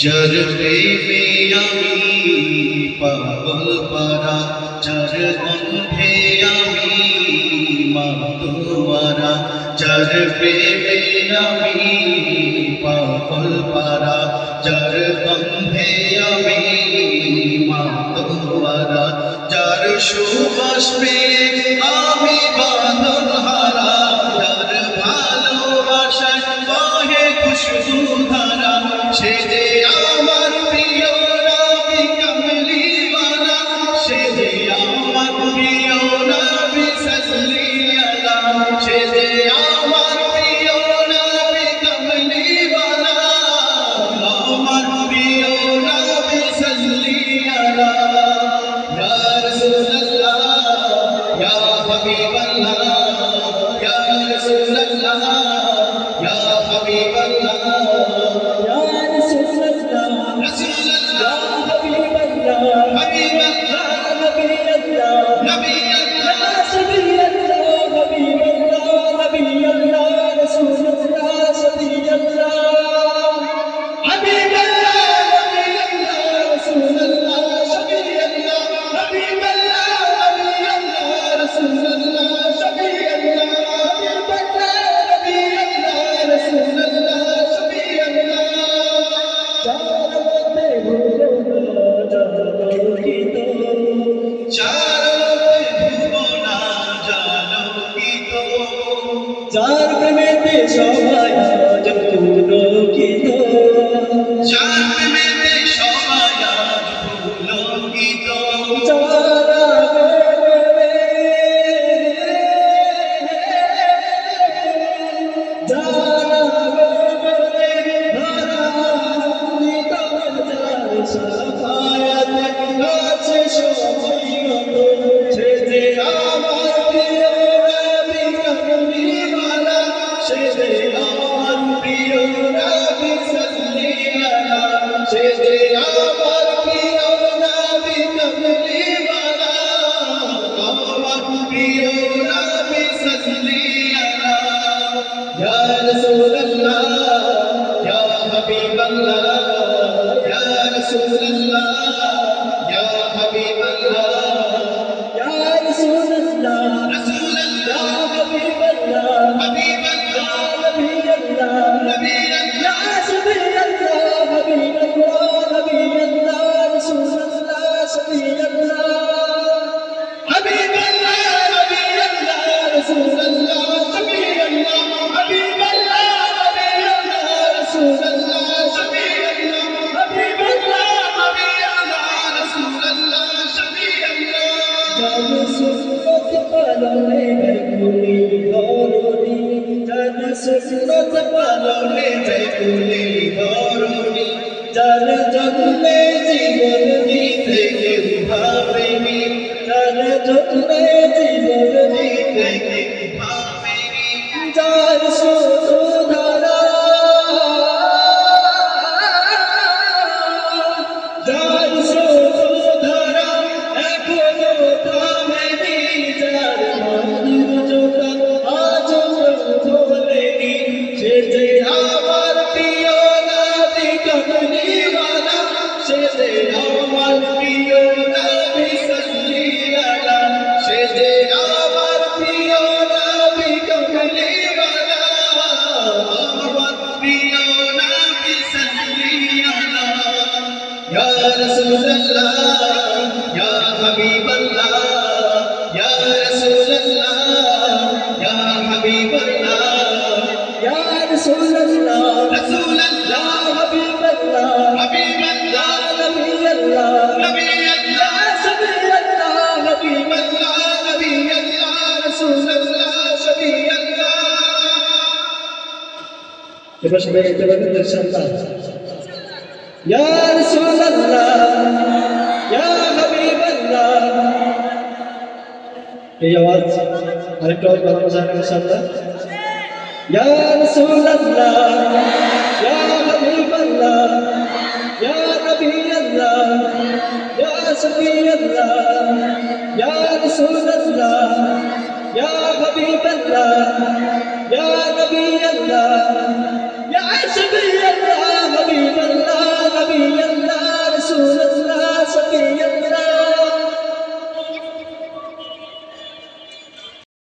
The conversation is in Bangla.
যার প্রেমে আমি পাগল পারা, যার গন্ধে আমি মাতোয়ারা, যার প্রেমে আমি পাগল পারা, যার গন্ধে আমি মাতোয়ারা, যার সুবাস পেয়ে আমি বাঁধন হারা, যার ভালোবাসায় বহে খুশবু ধারা, সে যে আমার প্রিয় নবী কামলিওয়ালা, সে যে আমার প্রিয় নবী সাল্লিয়ালা, সে যে আমার প্রিয় নবী কামলিওয়ালা, আমার প্রিয় নবী সাল্লিয়ালা। ইয়া রাসূলুল্লাহ ইয়া হাবিবাল্লাহ, ইয়া রাসূলুল্লাহ ইয়া হাবিবাল্লাহ, যার প্রেমেতে সবাই আজ পুলকিত, যার প্রেমেতে সবাই আজ পুলকিত, যারা সুন্নত পালনে যায় কুলি ধরণী, যার যত্নে জীবন দিতে কেউ ভাবেনি, যার যত্নে জীবন দিতে কেউ ভাবেনি, যার শুধু ধারা, যার শুধু ধারা এখনো থামেনি, যার মধুর জোটা আজ ভোলেনি, সে যে আমার প্রিয় নবী কামলিওয়ালা, সে যে আমার প্রিয় নবী সাল্লিয়ালা, সে যে আমার প্রিয় নবী কামলিওয়ালা, আমার প্রিয় নবী সাল্লিয়ালা। ইয়া রাসূলুল্লাহ ইয়া হাবিবাল্লাহ, ইয়া রাসূলুল্লাহ ইয়া হাবিবাল্লাহ, ইয়া رسول الله رسول يا الله حبيب الله حبيب يا الله نبي الله نبي يا الله سبي الله حبيب الله نبي الله رسول الله شفيع الله এবার সবাই গাইতে পারবেন ইনশাআল্লাহ ইয়া রাসূলুল্লাহ ইয়া হাবিবাল্লাহ এই আওয়াজ আরেকটু বাড়ানো যায় না ইনশাআল্লাহ ইয়া রাসূলুল্লাহ ইয়া হাবিবাল্লাহ ইয়া নবিয়াল্লাহ ইয়া সফিয়াল্লাহ ইয়া রাসূলুল্লাহ ইয়া হাবিবাল্লাহ ইয়া নবিয়াল্লাহ يا سبي الله